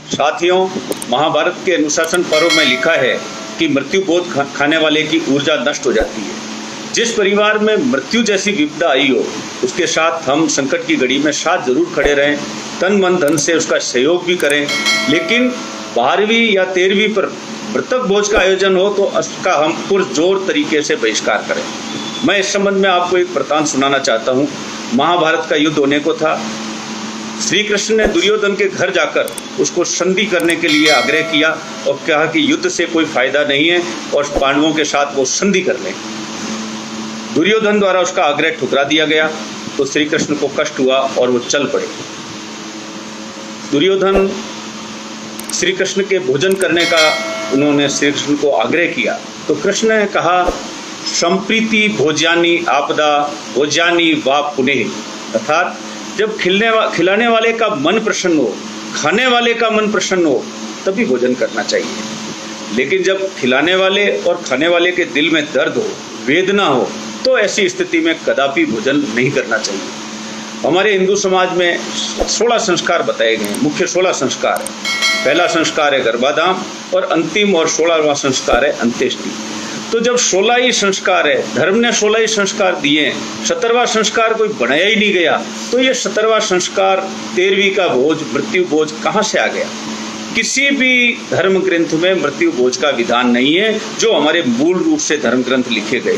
साथियों, महाभारत के अनुशासन पर्व में लिखा है कि मृत्यु बोध खाने वाले की ऊर्जा नष्ट हो जाती है। जिस परिवार में मृत्यु जैसी विपदा आई हो, उसके साथ हम संकट की घड़ी में साथ जरूर खड़े रहें, तन मन धन से उसका सहयोग भी करें। लेकिन 12वीं या 13वीं पर मृतक भोज का आयोजन हो तो उसका हम पुरजोर तरीके से बहिष्कार करें। मैं इस संबंध में आपको एक वृत्तांत सुनाना चाहता हूँ। महाभारत का युद्ध होने को था। श्री कृष्ण ने दुर्योधन के घर जाकर उसको संधि करने के लिए आग्रह किया और कहा कि युद्ध से कोई फायदा नहीं है और पांडवों के साथ वो संधि कर लें। दुर्योधन द्वारा उसका आग्रह ठुकरा दिया गया तो श्री कृष्ण को कष्ट हुआ और वो चल पड़े। दुर्योधन श्री कृष्ण के भोजन करने का उन्होंने श्री कृष्ण को आग्रह किया तो कृष्ण ने कहा, संप्रीति भोज्यानि आपदा भोज्यानि वा पुनः, अर्थात जब खिलाने वाले का मन प्रसन्न हो, खाने वाले का मन प्रसन्न हो, तभी भोजन करना चाहिए। लेकिन जब खिलाने वाले और खाने वाले के दिल में दर्द हो, वेदना हो, तो ऐसी स्थिति में कदापि भोजन नहीं करना चाहिए। हमारे हिंदू समाज में 16 संस्कार बताए गए हैं। मुख्य 16 संस्कार है। पहला संस्कार है गर्भाधान और अंतिम और 16वां संस्कार है अंत्येष्टि। तो जब 16 ही संस्कार है, धर्म ने 16 ही संस्कार दिए, 17वां संस्कार कोई बनाया ही नहीं गया, तो ये 17वां संस्कार 13वीं का भोज, मृत्यु भोज कहाँ से आ गया? किसी भी धर्म ग्रंथ में मृत्यु भोज का विधान नहीं है जो हमारे मूल रूप से धर्म ग्रंथ लिखे गए।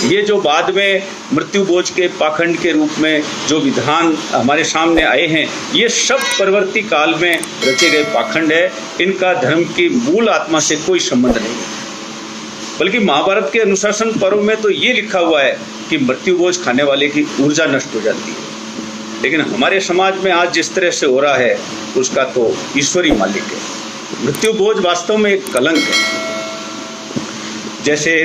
ये जो बाद में मृत्यु भोज के पाखंड के रूप में जो विधान हमारे सामने आए हैं, ये सब परवर्ती काल में रचे गए पाखंड है। इनका धर्म की मूल आत्मा से कोई संबंध नहीं है। बल्कि महाभारत के अनुशासन पर्व में तो ये लिखा हुआ है कि मृत्यु भोज खाने वाले की ऊर्जा नष्ट हो जाती है। लेकिन हमारे समाज में आज जिस तरह से हो रहा है उसका तो ईश्वर ही मालिक है। मृत्यु भोज वास्तव में एक कलंक है। जैसे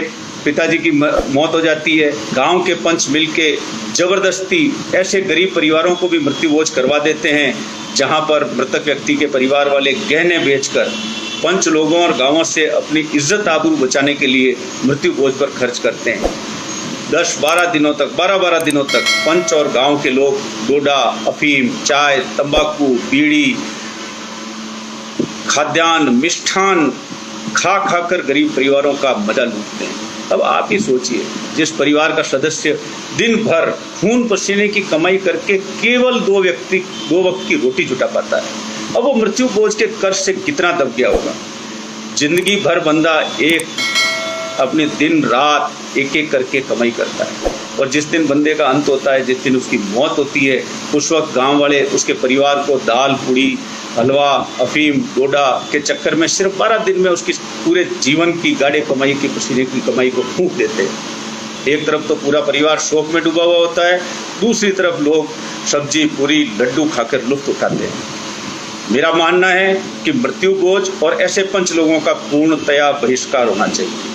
पिताजी की मौत हो जाती है, गांव के पंच मिलके जबरदस्ती ऐसे गरीब परिवारों को भी मृत्यु भोज करवा देते हैं जहां पर मृतक व्यक्ति के परिवार वाले गहने बेचकर पंच लोगों और गांवों से अपनी इज्जत आबरू बचाने के लिए मृत्यु भोज पर खर्च करते हैं। 10-12 दिनों तक, 12-12 दिनों तक पंच और गांव के लोग डोडा, अफीम, चाय, तंबाकू, बीड़ी, खाद्यान्न, मिष्ठान खा खाकर गरीब परिवारों का मजा लूटते हैं। अब आप ही सोचिए, जिस परिवार का सदस्य दिन भर खून पसीने की कमाई करके केवल 2 वक्त की रोटी जुटा पाता है, अब वो मृत्यु भोज के कर्ज से कितना दब गया होगा। जिंदगी भर बंदा अपने दिन रात एक एक करके कमाई करता है और जिस दिन बंदे का अंत होता है, जिस दिन उसकी मौत होती है, उस वक्त गांव वाले उसके परिवार को दाल, पूड़ी, हलवा, अफीम, डोडा के चक्कर में सिर्फ 12 दिन में उसकी पूरे जीवन की गाढ़े कमाई की, पसीने की कमाई को फूंक देते हैं। एक तरफ तो पूरा परिवार शोक में डूबा हुआ होता है, दूसरी तरफ लोग सब्जी, पूरी, लड्डू खाकर लुत्फ उठाते हैं। मेरा मानना है कि मृत्यु भोज और ऐसे पंच लोगों का पूर्णतया बहिष्कार होना चाहिए।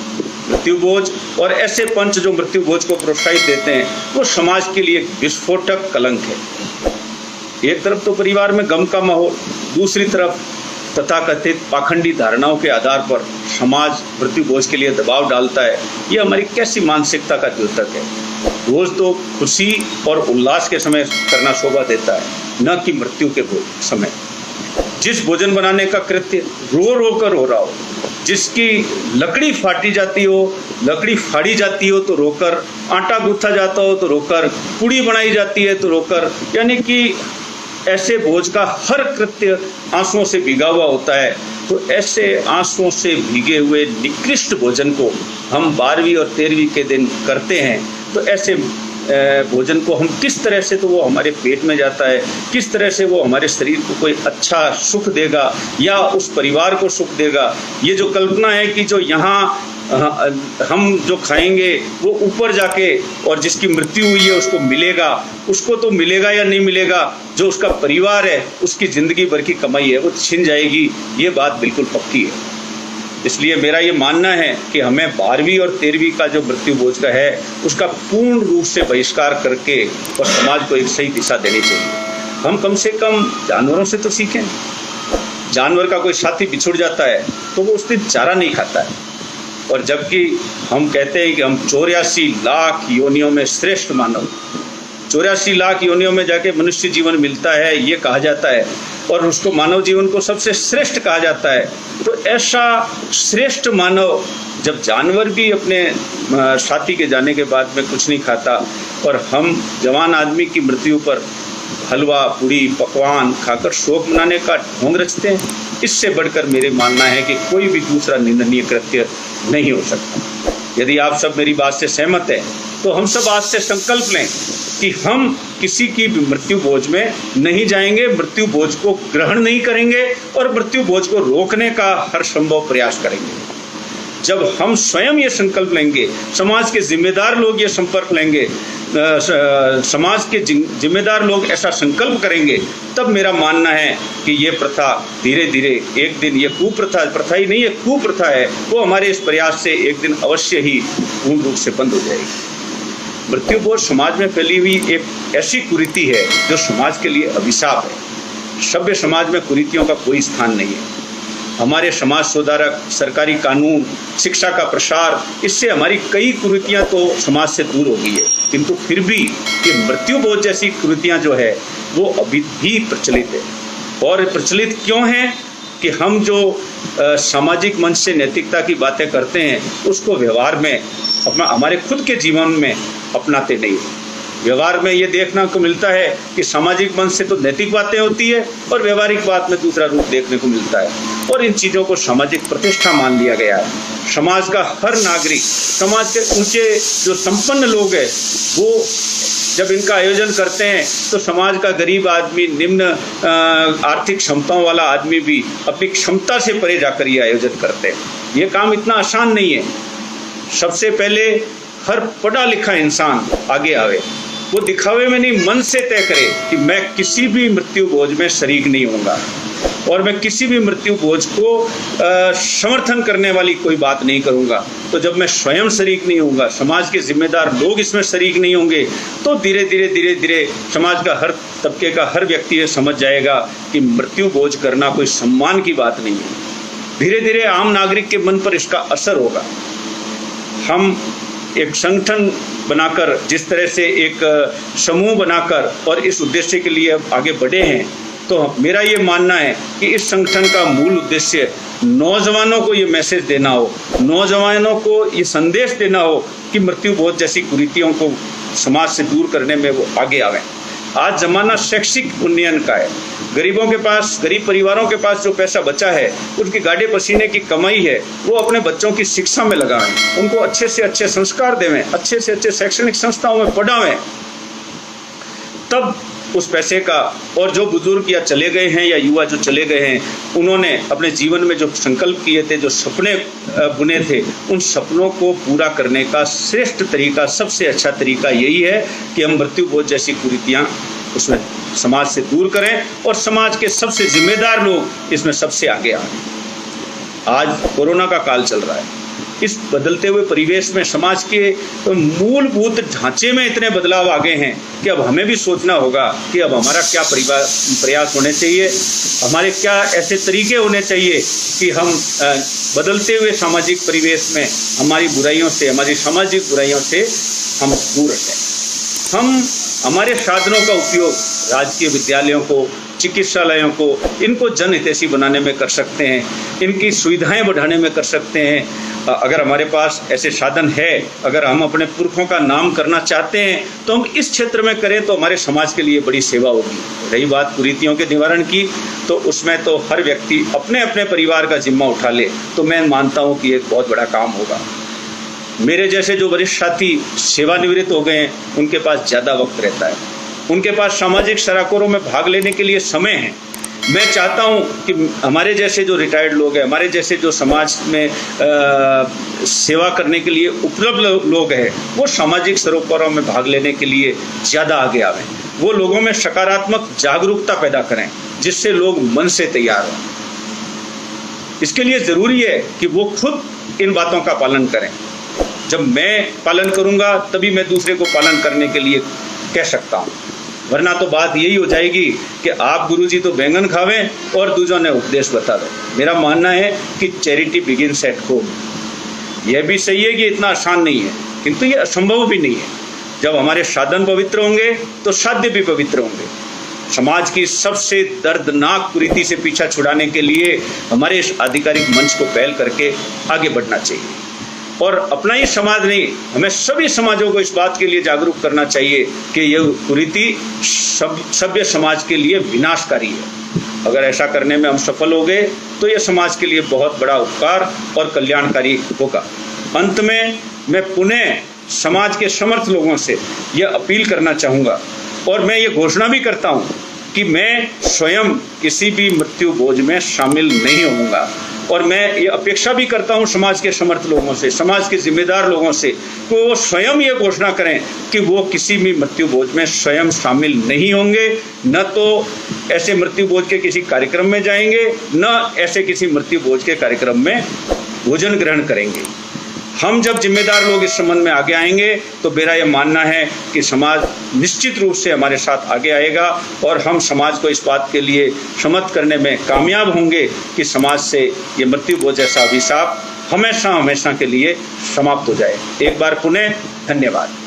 मृत्यु भोज और ऐसे पंच जो मृत्यु भोज को प्रोत्साहित देते हैं, वो समाज के लिए विस्फोटक कलंक है। एक तरफ तो परिवार में गम का माहौल, दूसरी तरफ तथाकथित पाखंडी धारणाओं के आधार पर समाज मृत्यु भोज के लिए दबाव डालता है। ये हमारी कैसी मानसिकता का द्योतक है। भोज तो खुशी और उल्लास के समय करना शोभा देता है, न कि मृत्यु के समय। जिस भोजन बनाने का कृत्य रो रो कर हो रहा हो, जिसकी लकड़ी फाटी जाती हो, लकड़ी फाड़ी जाती हो तो रोकर, आटा गूंथा जाता हो तो रोकर, पूड़ी बनाई जाती है तो रोकर, यानी कि ऐसे भोज का हर कृत्य आंसुओं से भीगा हुआ होता है। तो ऐसे आंसुओं से भीगे हुए निकृष्ट भोजन को हम 12वीं और 13वीं के दिन करते हैं, तो ऐसे भोजन को हम किस तरह से, तो वो हमारे पेट में जाता है, किस तरह से वो हमारे शरीर को कोई अच्छा सुख देगा या उस परिवार को सुख देगा। ये जो कल्पना है कि जो यहाँ हम जो खाएंगे वो ऊपर जाके और जिसकी मृत्यु हुई है उसको मिलेगा, उसको तो मिलेगा या नहीं मिलेगा, जो उसका परिवार है उसकी ज़िंदगी भर की कमाई है वो छिन जाएगी, ये बात बिल्कुल पक्की है। इसलिए मेरा ये मानना है कि हमें 12वीं और 13वीं का जो मृत्यु भोज का है उसका पूर्ण रूप से बहिष्कार करके और समाज को एक सही दिशा देनी चाहिए। हम कम से कम जानवरों से तो सीखें। जानवर का कोई साथी बिछुड़ जाता है तो वो उस दिन चारा नहीं खाता है, और जबकि हम कहते हैं कि हम 84 लाख योनियों में श्रेष्ठ मानव, 84 लाख योनियों में जाके मनुष्य जीवन मिलता है, ये कहा जाता है। और उसको मानव जीवन को सबसे श्रेष्ठ कहा जाता है, तो ऐसा श्रेष्ठ मानव जब जानवर भी अपने साथी के जाने के बाद में कुछ नहीं खाता और हम जवान आदमी की मृत्यु पर हलवा पूड़ी पकवान खाकर शोक मनाने का ढोंग रचते हैं, इससे बढ़कर मेरे मानना है कि कोई भी दूसरा निंदनीय कृत्य नहीं हो सकता। यदि आप सब मेरी बात से सहमत हैं तो हम सब आज से संकल्प लें कि हम किसी की भी मृत्यु भोज में नहीं जाएंगे, मृत्यु भोज को ग्रहण नहीं करेंगे और मृत्यु भोज को रोकने का हर संभव प्रयास करेंगे। जब हम स्वयं ये संकल्प लेंगे, समाज के जिम्मेदार लोग ये संपर्क लेंगे, समाज के जिम्मेदार लोग ऐसा संकल्प करेंगे, तब मेरा मानना है कि ये प्रथा धीरे धीरे एक दिन, ये प्रथा ही नहीं, ये कुप्रथा है, वो हमारे इस प्रयास से एक दिन अवश्य ही पूर्ण रूप से बंद हो जाएगी। मृत्यु भोज समाज में फैली हुई एक ऐसी कुरीति है जो समाज के लिए अभिशाप है। सभ्य समाज में कुरीतियों का कोई स्थान नहीं है। हमारे समाज सुधारक, सरकारी कानून, शिक्षा का प्रसार, इससे हमारी कई कुरीतियां तो समाज से दूर हो गई है, किंतु फिर भी ये मृत्यु भोज जैसी कुरीतियां जो है वो अभी भी प्रचलित है। और प्रचलित क्यों है कि हम जो सामाजिक मंच से नैतिकता की बातें करते हैं उसको व्यवहार में हमारे खुद के जीवन में अपनाते नहीं। व्यवहार में ये देखना को मिलता है कि सामाजिक मंच से तो नैतिक बातें होती है और व्यवहारिक बात में दूसरा रूप देखने को मिलता है, और इन चीज़ों को सामाजिक प्रतिष्ठा मान लिया गया है। समाज का हर नागरिक, समाज के ऊंचे जो संपन्न लोग हैं, वो जब इनका आयोजन करते हैं तो समाज का गरीब आदमी, निम्न आर्थिक क्षमताओं वाला आदमी भी अपनी क्षमता से परे जाकर ये आयोजन करते हैं। ये काम इतना आसान नहीं है। सबसे पहले हर पढ़ा लिखा इंसान आगे आवे, वो दिखावे में नहीं, मन से तय करे कि मैं किसी भी मृत्यु भोज में शरीक नहीं होऊंगा और मैं किसी भी मृत्यु भोज को समर्थन करने वाली कोई बात नहीं करूंगा। तो जब मैं स्वयं शरीक नहीं होऊंगा, समाज के जिम्मेदार लोग इसमें शरीक नहीं होंगे, तो धीरे धीरे समाज का हर तबके का हर व्यक्ति ये समझ जाएगा कि मृत्यु भोज करना कोई सम्मान की बात नहीं है। धीरे धीरे आम नागरिक के मन पर इसका असर होगा। हम एक संगठन बनाकर, जिस तरह से एक समूह बनाकर और इस उद्देश्य के लिए आगे बढ़े हैं, तो मेरा ये मानना है कि इस संगठन का मूल उद्देश्य नौजवानों को ये मैसेज देना हो, नौजवानों को ये संदेश देना हो कि मृत्यु भोज जैसी कुरीतियों को समाज से दूर करने में वो आगे आवें। आज जमाना शैक्षिक उन्नयन का है। गरीबों के पास, गरीब परिवारों के पास जो पैसा बचा है, उनकी गाड़े पसीने की कमाई है, वो अपने बच्चों की शिक्षा में लगाएं, उनको अच्छे से अच्छे संस्कार देवें, अच्छे से अच्छे शैक्षणिक संस्थाओं में पढ़ावें। तब उस पैसे का, और जो बुजुर्ग या चले गए हैं या युवा जो चले गए हैं, उन्होंने अपने जीवन में जो संकल्प किए थे, जो सपने बुने थे, उन सपनों को पूरा करने का श्रेष्ठ तरीका, सबसे अच्छा तरीका यही है कि हम मृत्यु भोज जैसी कुरीतियाँ उसमें समाज से दूर करें और समाज के सबसे जिम्मेदार लोग इसमें सबसे आगे आए। आज कोरोना का काल चल रहा है। इस बदलते हुए परिवेश में समाज के मूलभूत ढांचे में इतने बदलाव आ गए हैं कि अब हमें भी सोचना होगा कि अब हमारा क्या प्रयास होने चाहिए, हमारे क्या ऐसे तरीके होने चाहिए कि हम बदलते हुए सामाजिक परिवेश में हमारी बुराइयों से, हमारी सामाजिक बुराइयों से हम दूर रहें। हम हमारे साधनों का उपयोग राजकीय विद्यालयों को, चिकित्सालयों को, इनको जन हितैषी बनाने में कर सकते हैं, इनकी सुविधाएं बढ़ाने में कर सकते हैं। अगर हमारे पास ऐसे साधन है, अगर हम अपने पुरखों का नाम करना चाहते हैं, तो हम इस क्षेत्र में करें तो हमारे समाज के लिए बड़ी सेवा होगी। रही बात कुरीतियों के निवारण की, तो उसमें तो हर व्यक्ति अपने अपने परिवार का जिम्मा उठा ले तो मैं मानता हूँ कि एक बहुत बड़ा काम होगा। मेरे जैसे जो वरिष्ठ साथी सेवानिवृत्त हो गए हैं, उनके पास ज़्यादा वक्त रहता है, उनके पास सामाजिक सराकरों में भाग लेने के लिए समय है। मैं चाहता हूं कि हमारे जैसे जो रिटायर्ड लोग हैं, हमारे जैसे जो समाज में सेवा करने के लिए उपलब्ध लोग हैं, वो सामाजिक सरोकारों में भाग लेने के लिए ज़्यादा आगे आवें। वो लोगों में सकारात्मक जागरूकता पैदा करें जिससे लोग मन से तैयार हों। इसके लिए ज़रूरी है कि वो खुद इन बातों का पालन करें। जब मैं पालन करूंगा तभी मैं दूसरे को पालन करने के लिए कह सकता हूं, वरना तो बात यही हो जाएगी कि आप गुरुजी तो बैंगन खावें और दूसरों ने उपदेश बता दें। मेरा मानना है कि चैरिटी बिगिंस एट होम। यह भी सही है कि इतना आसान नहीं है, किंतु ये असंभव भी नहीं है। जब हमारे साधन पवित्र होंगे तो साध्य भी पवित्र होंगे। समाज की सबसे दर्दनाक कुरीति से पीछा छुड़ाने के लिए हमारे इस आधिकारिक मंच को पहल करके आगे बढ़ना चाहिए। और अपना ही समाज नहीं, हमें सभी समाजों को इस बात के लिए जागरूक करना चाहिए कि यह कुरीति सभ्य समाज के लिए विनाशकारी है। अगर ऐसा करने में हम सफल हो गए तो यह समाज के लिए बहुत बड़ा उपकार और कल्याणकारी होगा। अंत में मैं पुनः समाज के समर्थ लोगों से यह अपील करना चाहूँगा और मैं ये घोषणा भी करता हूँ कि मैं स्वयं किसी भी मृत्यु भोज में शामिल नहीं होऊंगा। और मैं ये अपेक्षा भी करता हूँ समाज के समर्थ लोगों से, समाज के जिम्मेदार लोगों से, कि वो स्वयं ये घोषणा करें कि वो किसी भी मृत्यु भोज में स्वयं शामिल नहीं होंगे, न तो ऐसे मृत्यु भोज के किसी कार्यक्रम में जाएंगे, न ऐसे किसी मृत्यु भोज के कार्यक्रम में भोजन ग्रहण करेंगे। हम जब जिम्मेदार लोग इस संबंध में आगे आएंगे तो मेरा यह मानना है कि समाज निश्चित रूप से हमारे साथ आगे आएगा और हम समाज को इस बात के लिए सम्मत करने में कामयाब होंगे कि समाज से ये मृत्यु भोज जैसा अभिशाप हमेशा हमेशा के लिए समाप्त हो जाए। एक बार पुनः धन्यवाद।